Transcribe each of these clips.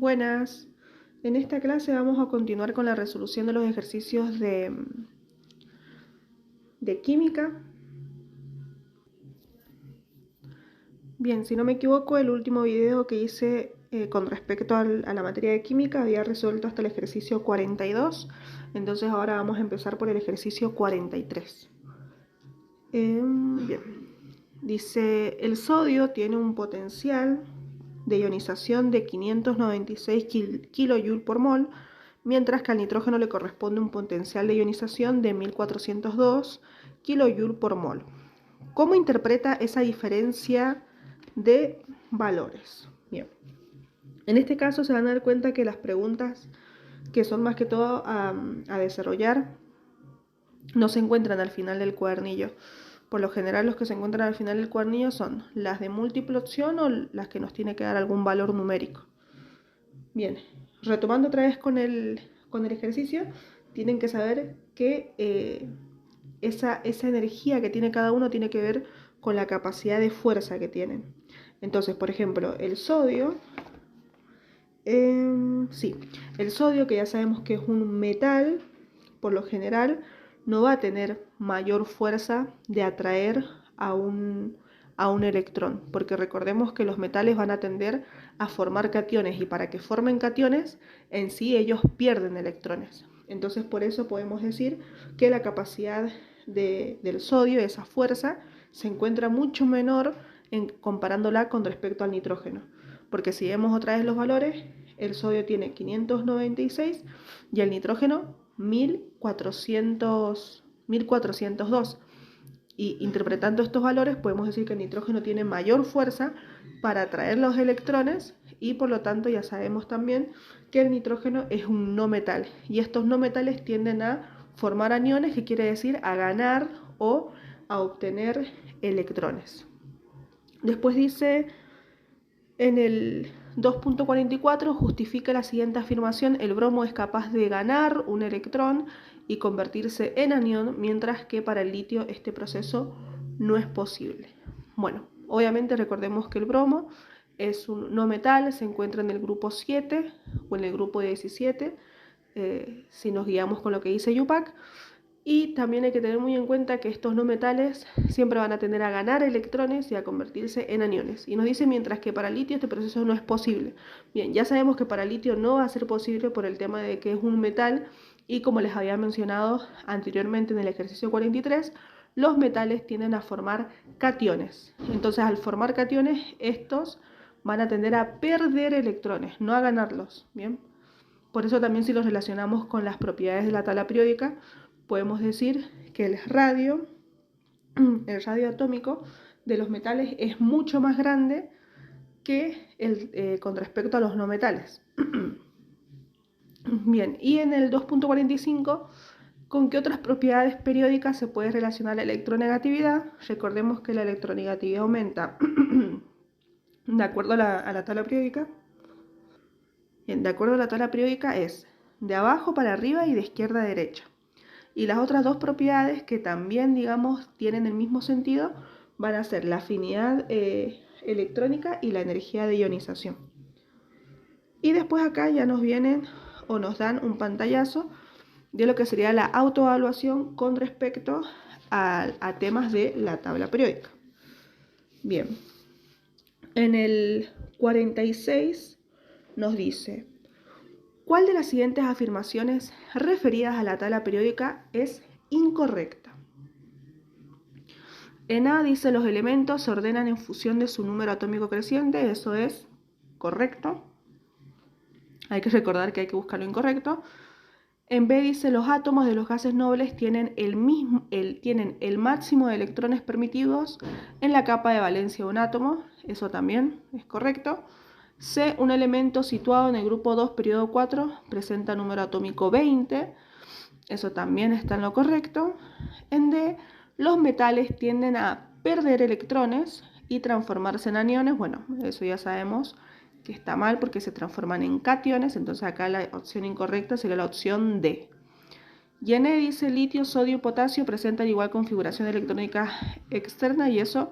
Buenas, en esta clase vamos a continuar con la resolución de los ejercicios de química. Bien, si no me equivoco, el último video que hice con respecto a la materia de química había resuelto hasta el ejercicio 42, entonces ahora vamos a empezar por el ejercicio 43. Bien, dice, el sodio tiene un potencial de ionización de 596 kJ por mol, mientras que al nitrógeno le corresponde un potencial de ionización de 1402 kJ por mol. ¿Cómo interpreta esa diferencia de valores? Bien, en este caso se van a dar cuenta que las preguntas que son más que todo a desarrollar no se encuentran al final del cuadernillo. Por lo general los que se encuentran al final del cuadernillo son las de múltiple opción o las que nos tiene que dar algún valor numérico. Bien, retomando otra vez con el ejercicio, tienen que saber que esa energía que tiene cada uno tiene que ver con la capacidad de fuerza que tienen. Entonces, por ejemplo, el sodio, el sodio, que ya sabemos que es un metal, por lo general no va a tener mayor fuerza de atraer a un electrón, porque recordemos que los metales van a tender a formar cationes, y para que formen cationes en sí ellos pierden electrones. Entonces por eso podemos decir que la capacidad del sodio, esa fuerza, se encuentra mucho menor comparándola con respecto al nitrógeno, porque si vemos otra vez los valores, el sodio tiene 596 y el nitrógeno 1402. Y interpretando estos valores podemos decir que el nitrógeno tiene mayor fuerza para atraer los electrones, y por lo tanto ya sabemos también que el nitrógeno es un no metal, y estos no metales tienden a formar aniones, que quiere decir a ganar o a obtener electrones. Después dice en el 2.44, justifica la siguiente afirmación: el bromo es capaz de ganar un electrón y convertirse en anión, mientras que para el litio este proceso no es posible. Bueno, obviamente recordemos que el bromo es un no metal, se encuentra en el grupo 7 o en el grupo 17, si nos guiamos con lo que dice Yupac. Y también hay que tener muy en cuenta que estos no metales siempre van a tender a ganar electrones y a convertirse en aniones. Y nos dice, mientras que para el litio este proceso no es posible. Bien, ya sabemos que para el litio no va a ser posible por el tema de que es un metal, y como les había mencionado anteriormente en el ejercicio 43, los metales tienden a formar cationes. Entonces, al formar cationes, estos van a tender a perder electrones, no a ganarlos. Bien, por eso también, si los relacionamos con las propiedades de la tabla periódica, podemos decir que el radio atómico de los metales es mucho más grande que con respecto a los no metales. Bien, y en el 2.45, ¿con qué otras propiedades periódicas se puede relacionar la electronegatividad? Recordemos que la electronegatividad aumenta de acuerdo a la tabla periódica. Bien, de acuerdo a la tabla periódica es de abajo para arriba y de izquierda a derecha. Y las otras dos propiedades que también, digamos, tienen el mismo sentido van a ser la afinidad electrónica y la energía de ionización. Y después acá ya nos vienen o nos dan un pantallazo de lo que sería la autoevaluación con respecto a temas de la tabla periódica. Bien, en el 46 nos dice: ¿cuál de las siguientes afirmaciones referidas a la tabla periódica es incorrecta? En A dice, los elementos se ordenan en función de su número atómico creciente. Eso es correcto. Hay que recordar que hay que buscar lo incorrecto. En B dice, los átomos de los gases nobles tienen el máximo de electrones permitidos en la capa de valencia de un átomo. Eso también es correcto. C, un elemento situado en el grupo 2, periodo 4, presenta número atómico 20. Eso también está en lo correcto. En D, los metales tienden a perder electrones y transformarse en aniones. Bueno, eso ya sabemos que está mal porque se transforman en cationes, entonces acá la opción incorrecta sería la opción D. Y en E dice, litio, sodio y potasio presentan igual configuración electrónica externa, y eso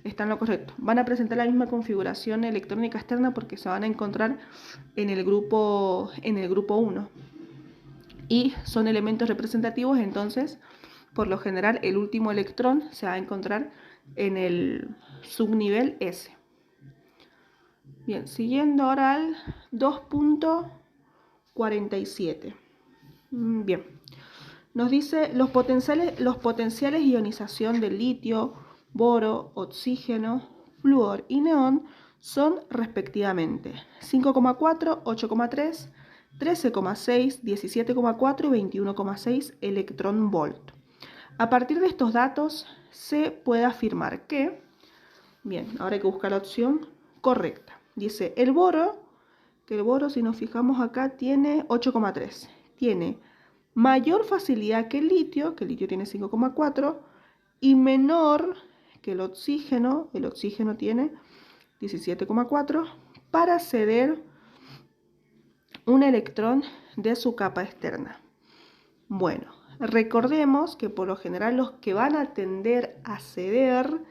está en lo correcto. Van a presentar la misma configuración electrónica externa porque se van a encontrar en el grupo 1. Y son elementos representativos, entonces, por lo general, el último electrón se va a encontrar en el subnivel S. Bien, siguiendo ahora al 2.47. Bien, nos dice los potenciales ionización del litio, boro, oxígeno, flúor y neón son respectivamente 5,4, 8,3, 13,6, 17,4 y 21,6 electronvolt. A partir de estos datos se puede afirmar que, bien, ahora hay que buscar la opción correcta. Dice el boro, que el boro, si nos fijamos acá, tiene 8,3. Tiene mayor facilidad que el litio tiene 5,4, y menor que el oxígeno tiene 17,4, para ceder un electrón de su capa externa. Bueno, recordemos que por lo general los que van a tender a ceder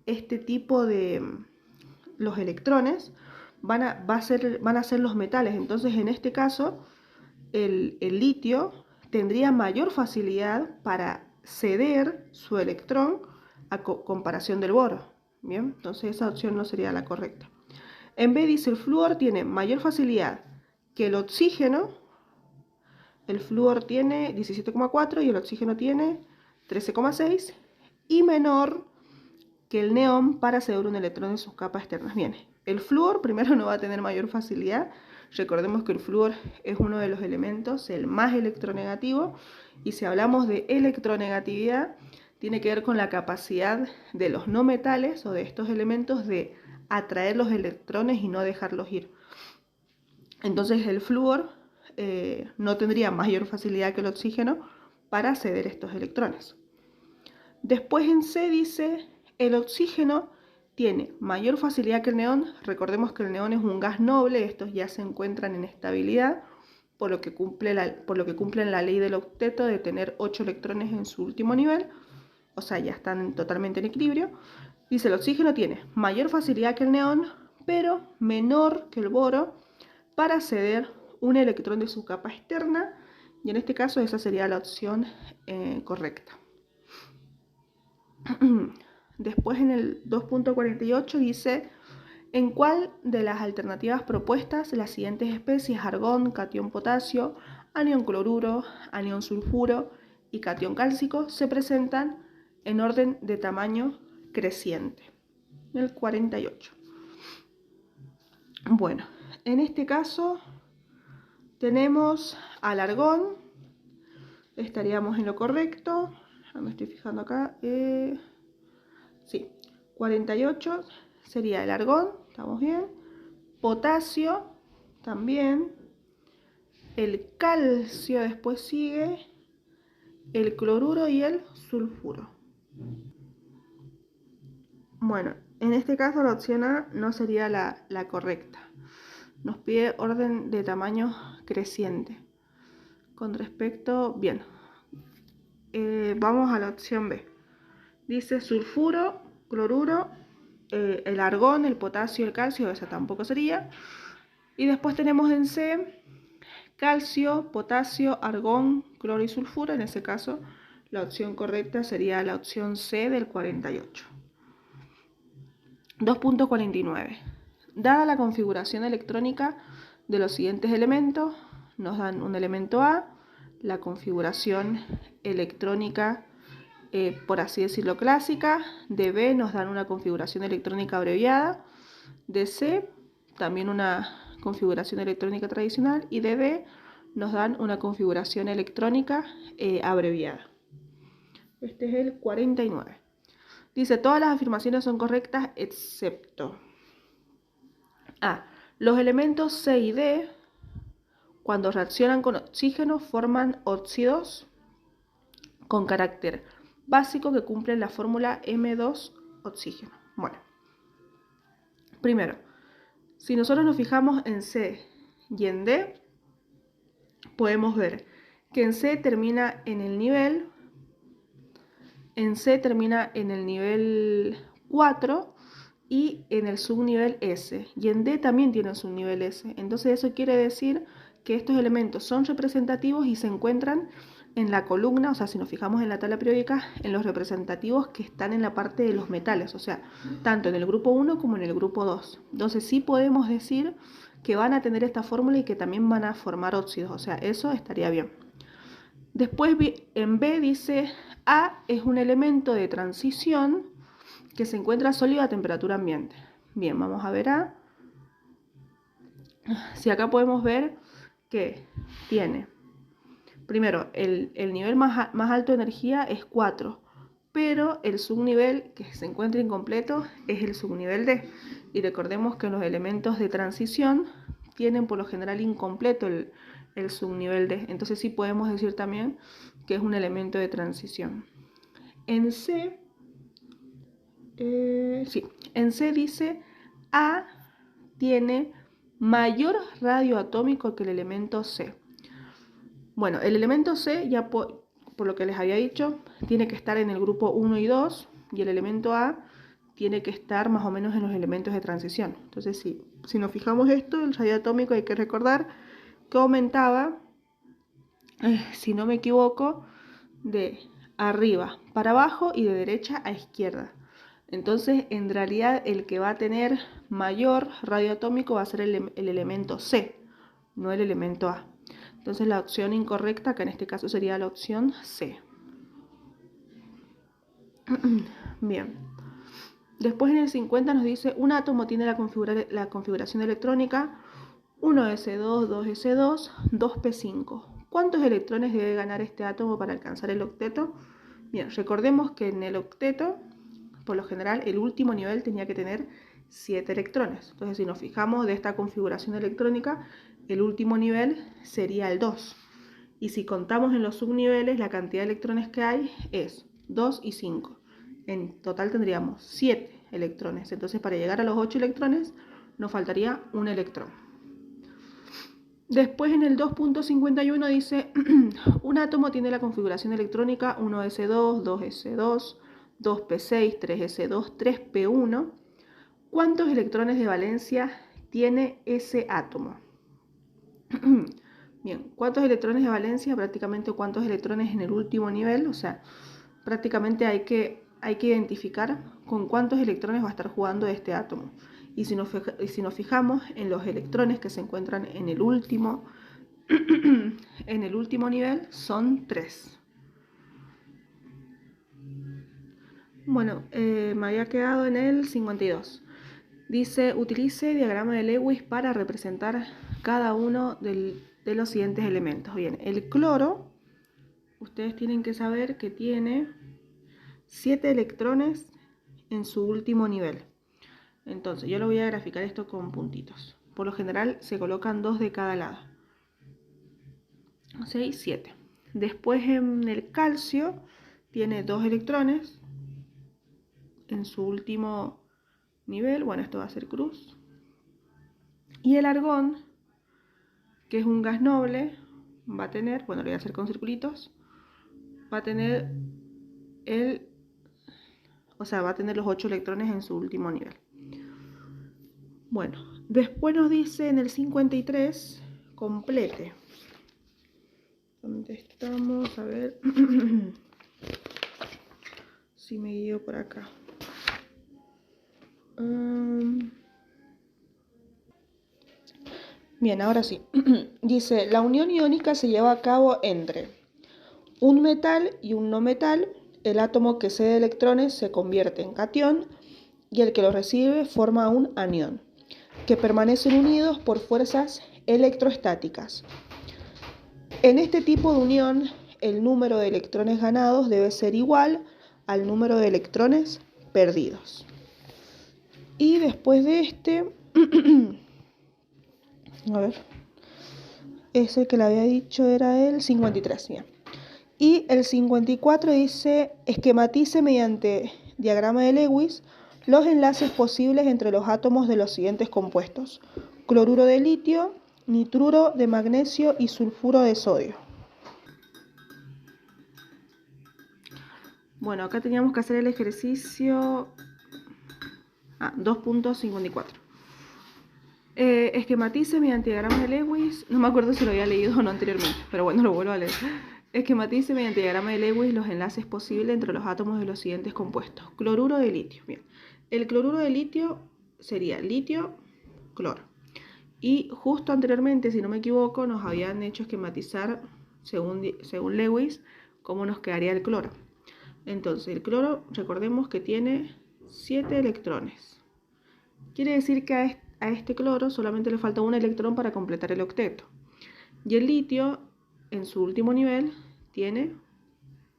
este tipo de los electrones van a ser los metales. Entonces, en este caso, el litio tendría mayor facilidad para ceder su electrón a comparación del boro. Bien, entonces esa opción no sería la correcta. En B dice el flúor tiene mayor facilidad que el oxígeno. El flúor tiene 17,4 y el oxígeno tiene 13,6, y menor que el neón para ceder un electrón en sus capas externas. Bien, el flúor primero no va a tener mayor facilidad. Recordemos que el flúor es uno de los elementos, el más electronegativo, y si hablamos de electronegatividad, tiene que ver con la capacidad de los no metales o de estos elementos de atraer los electrones y no dejarlos ir. Entonces el flúor no tendría mayor facilidad que el oxígeno para ceder estos electrones. Después en C dice el oxígeno tiene mayor facilidad que el neón. Recordemos que el neón es un gas noble, estos ya se encuentran en estabilidad, por lo que cumplen la ley del octeto de tener 8 electrones en su último nivel, o sea, ya están totalmente en equilibrio. Dice el oxígeno tiene mayor facilidad que el neón, pero menor que el boro para ceder un electrón de su capa externa, y en este caso esa sería la opción correcta. Después en el 2.48 dice ¿en cuál de las alternativas propuestas las siguientes especies, argón, catión potasio, anión cloruro, anión sulfuro y catión cálcico, se presentan en orden de tamaño creciente? El 48. Bueno, en este caso tenemos al argón, estaríamos en lo correcto. Ya me estoy fijando acá. Sí, 48 sería el argón, estamos bien. Potasio también. El calcio después sigue. El cloruro y el sulfuro. Bueno, en este caso la opción A no sería la correcta. Nos pide orden de tamaño creciente. Con respecto, bien, vamos a la opción B. Dice sulfuro, cloruro, el argón, el potasio, el calcio, esa tampoco sería. Y después tenemos en C calcio, potasio, argón, cloro y sulfuro. En ese caso, la opción correcta sería la opción C del 48. 2.49. Dada la configuración electrónica de los siguientes elementos, nos dan un elemento A, la configuración electrónica, por así decirlo, clásica. De B nos dan una configuración electrónica abreviada. De C también una configuración electrónica tradicional. Y de D nos dan una configuración electrónica abreviada. Este es el 49. Dice, todas las afirmaciones son correctas excepto A. Los elementos C y D, cuando reaccionan con oxígeno, forman óxidos con carácter básico que cumplen la fórmula M2 oxígeno. Bueno, primero, si nosotros nos fijamos en C y en D, podemos ver que en C termina en el nivel 4, y en el subnivel S. Y en D también tiene un subnivel S. Entonces eso quiere decir que estos elementos son representativos y se encuentran en la columna, o sea, si nos fijamos en la tabla periódica, en los representativos que están en la parte de los metales, o sea, tanto en el grupo 1 como en el grupo 2. Entonces sí podemos decir que van a tener esta fórmula y que también van a formar óxidos, o sea, eso estaría bien. Después en B dice A es un elemento de transición que se encuentra sólido a temperatura ambiente. Bien, vamos a ver A. Si acá podemos ver que tiene, primero, el nivel más alto de energía es 4, pero el subnivel que se encuentra incompleto es el subnivel D. Y recordemos que los elementos de transición tienen por lo general incompleto el subnivel D. Entonces sí podemos decir también que es un elemento de transición. En C, en C dice A tiene mayor radio atómico que el elemento C. Bueno, el elemento C, ya por lo que les había dicho, tiene que estar en el grupo 1 y 2, y el elemento A tiene que estar más o menos en los elementos de transición. Entonces, si nos fijamos esto, el radio atómico hay que recordar que aumentaba, si no me equivoco, de arriba para abajo y de derecha a izquierda. Entonces, en realidad, el que va a tener mayor radio atómico va a ser el elemento C, no el elemento A. Entonces, la opción incorrecta, que en este caso sería la opción C. Bien. Después en el 50 nos dice, un átomo tiene la configuración electrónica 1s2, 2s2, 2p5. ¿Cuántos electrones debe ganar este átomo para alcanzar el octeto? Bien, recordemos que en el octeto, por lo general, el último nivel tenía que tener 7 electrones. Entonces, si nos fijamos de esta configuración electrónica, el último nivel sería el 2. Y si contamos en los subniveles, la cantidad de electrones que hay es 2 y 5. En total tendríamos 7 electrones. Entonces, para llegar a los 8 electrones, nos faltaría un electrón. Después en el 2.51 dice, un átomo tiene la configuración electrónica 1s2, 2s2, 2p6, 3s2, 3p1. ¿Cuántos electrones de valencia tiene ese átomo? Bien, ¿cuántos electrones de valencia? Prácticamente cuántos electrones en el último nivel, o sea, prácticamente hay que identificar con cuántos electrones va a estar jugando este átomo. Y si nos fijamos en los electrones que se encuentran en el último, en el último nivel, son 3. Bueno, me había quedado en el 52. Dice, utilice diagrama de Lewis para representar cada uno de los siguientes elementos. Bien, el cloro, ustedes tienen que saber que tiene 7 electrones en su último nivel. Entonces, yo lo voy a graficar esto con puntitos. Por lo general se colocan 2 de cada lado. 6, 7. Después en el calcio tiene 2 electrones en su último nivel. Bueno, esto va a ser cruz. Y el argón, que es un gas noble, va a tener, bueno, lo voy a hacer con circulitos, va a tener va a tener los 8 electrones en su último nivel. Bueno, después nos dice en el 53, complete. ¿Dónde estamos? A ver si me guío por acá. Bien, ahora sí. Dice, la unión iónica se lleva a cabo entre un metal y un no metal. El átomo que cede electrones se convierte en catión y el que los recibe forma un anión, que permanecen unidos por fuerzas electrostáticas. En este tipo de unión, el número de electrones ganados debe ser igual al número de electrones perdidos. Y después de este, a ver, ese que le había dicho era el 53, bien. Y el 54 dice, esquematice mediante diagrama de Lewis los enlaces posibles entre los átomos de los siguientes compuestos: cloruro de litio, nitruro de magnesio y sulfuro de sodio. Bueno, acá teníamos que hacer el ejercicio 2.54. Esquematice mediante diagrama de Lewis. No me acuerdo si lo había leído o no anteriormente, pero bueno, lo vuelvo a leer. Esquematice mediante diagrama de Lewis los enlaces posibles entre los átomos de los siguientes compuestos. Cloruro de litio. Bien. El cloruro de litio sería litio, cloro. Y justo anteriormente, si no me equivoco, nos habían hecho esquematizar, según Lewis, cómo nos quedaría el cloro. Entonces, el cloro, recordemos que tiene 7 electrones. Quiere decir que a este cloro solamente le falta un electrón para completar el octeto. Y el litio, en su último nivel, tiene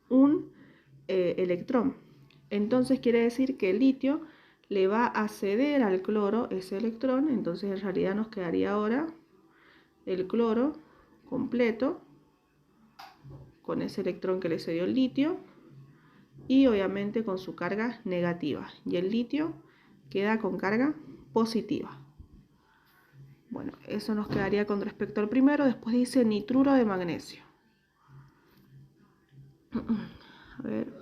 un electrón. Entonces quiere decir que el litio le va a ceder al cloro ese electrón. Entonces en realidad nos quedaría ahora el cloro completo con ese electrón que le cedió el litio y obviamente con su carga negativa. Y el litio queda con carga positiva. Bueno, eso nos quedaría con respecto al primero. Después dice nitruro de magnesio. A ver,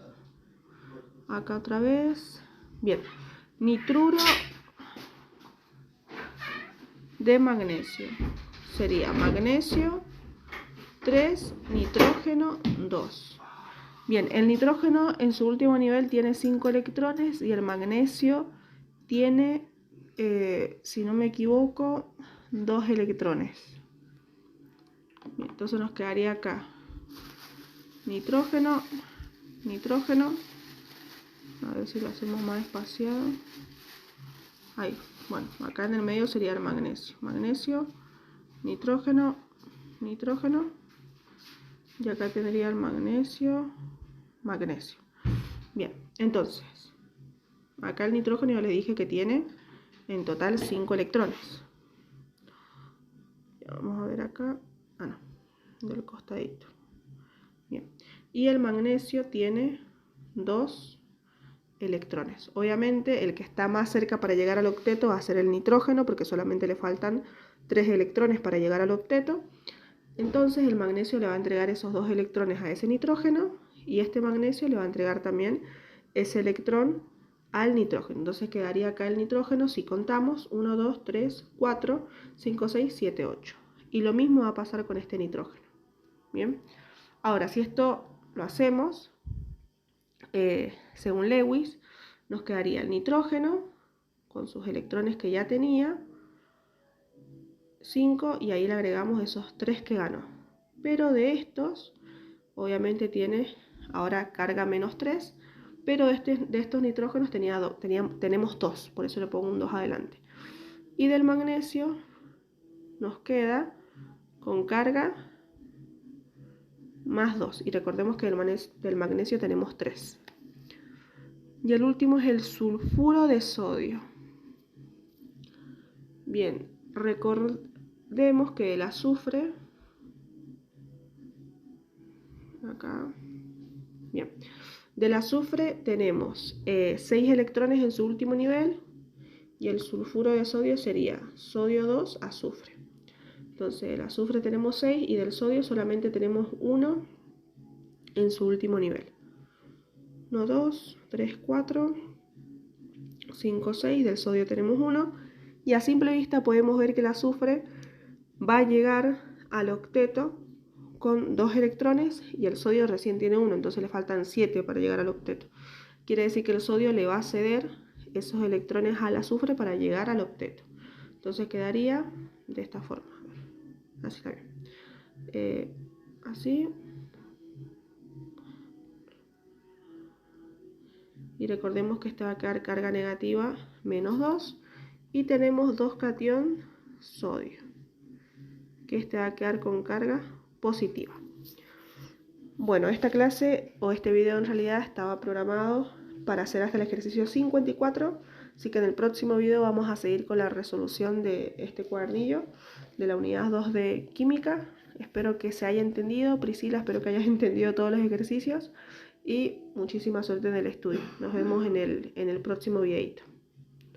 acá otra vez. Bien, nitruro de magnesio sería magnesio 3, nitrógeno 2. Bien, el nitrógeno en su último nivel tiene 5 electrones y el magnesio tiene, si no me equivoco, 2 electrones. Bien, entonces nos quedaría acá nitrógeno, nitrógeno. A ver si lo hacemos más espaciado. Ahí, bueno, acá en el medio sería el magnesio. Magnesio, nitrógeno, nitrógeno. Y acá tendría el magnesio, magnesio. Bien, entonces, acá el nitrógeno ya les dije que tiene en total 5 electrones. Ya vamos a ver acá. Ah, no, del costadito. Bien, y el magnesio tiene 2 electrones. Obviamente el que está más cerca para llegar al octeto va a ser el nitrógeno, porque solamente le faltan 3 electrones para llegar al octeto. Entonces el magnesio le va a entregar esos 2 electrones a ese nitrógeno y este magnesio le va a entregar también ese electrón al nitrógeno. Entonces quedaría acá el nitrógeno, si contamos, 1, 2, 3, 4, 5, 6, 7, 8. Y lo mismo va a pasar con este nitrógeno. Bien, ahora si esto lo hacemos, según Lewis, nos quedaría el nitrógeno con sus electrones que ya tenía, 5, y ahí le agregamos esos 3 que ganó. Pero de estos, obviamente tiene ahora carga menos 3, pero de estos nitrógenos tenemos 2, por eso le pongo un 2 adelante. Y del magnesio nos queda con carga más 2, y recordemos que del magnesio tenemos 3. Y el último es el sulfuro de sodio. Bien, recordemos que el azufre, acá, bien, del azufre tenemos 6 electrones en su último nivel y el sulfuro de sodio sería sodio 2, azufre. Entonces del azufre tenemos 6 y del sodio solamente tenemos 1 en su último nivel. 1, 2, 3, 4, 5, 6, del sodio tenemos 1. Y a simple vista podemos ver que el azufre va a llegar al octeto con 2 electrones y el sodio recién tiene 1, entonces le faltan 7 para llegar al octeto. Quiere decir que el sodio le va a ceder esos electrones al azufre para llegar al octeto. Entonces quedaría de esta forma. Así está bien. Así. Y recordemos que esta va a quedar carga negativa menos 2. Y tenemos 2 catión sodio, que este va a quedar con carga positiva. Bueno, esta clase o este video en realidad estaba programado para hacer hasta el ejercicio 54, así que en el próximo video vamos a seguir con la resolución de este cuadernillo de la unidad 2 de química. Espero que se haya entendido. Priscila, espero que hayas entendido todos los ejercicios y muchísima suerte en el estudio. Nos vemos en el próximo videito.